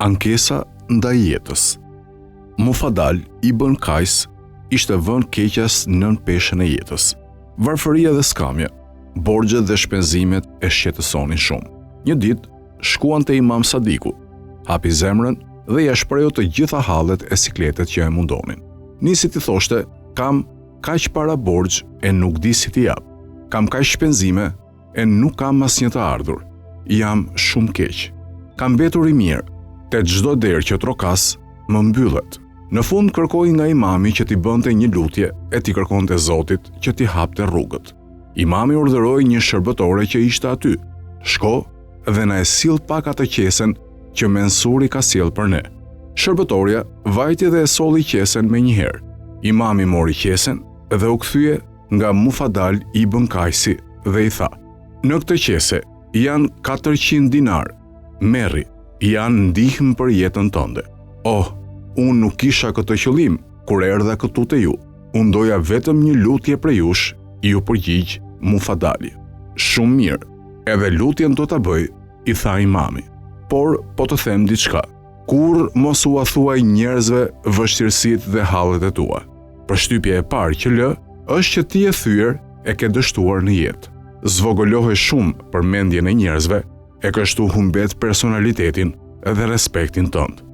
Ankesa ndaj jetës. Mufadal ibn Kajs ishte vënë keqjas nën peshën e jetës. Varfëria dhe skamja, borxhet dhe shpenzimet e shqetësonin shumë. Një ditë shkuan te Imam Sadiku, hapi zemrën dhe ja shprehu të gjitha hallet e sikletet që e mundonin. Nisi t'i thoshte: "Kam kaq para borxh e nuk di si t'i jap. Kam kaq shpenzime e nuk kam asnjë të ardhur. Jam shumë keq. Kam mbetur i mirë, te çdo derë që trokas më mbyllet." Në fund kërkoi nga imami që t'i bënte një lutje e t'i kërkonte Zotit që t'i hapte rrugët. Imami urdhëroi një shërbëtore që ishte aty: "Shko dhe na e sill pak atë qesen që mensuri ka sjell për ne." Shërbëtorja vajti dhe e solli qesen menjëherë. Imami mori qesen dhe u kthye nga Mufadal ibn Kajsi dhe i tha: "Në këtë qese janë 400 dinar. Merri, janë ndihmë për jetën tënde." "Oh, unë nuk kisha këtë qëllim kur erdha këtu te ju. Unë doja vetëm një lutje për jush," ju përgjigj Mufadali. "Shumë mirë, edhe lutjen do ta bëj," i tha imami. "Por po të them diçka. Kur mos u thuaj njerëzve vështirësitë dhe hallet e tua. Përshtypja e parë që lë është që ti e thyer e ke dështuar në jetë. Zvogëlohe shumë për mendjen e njerëzve e kështu humbet personalitetin dhe respektin tënd."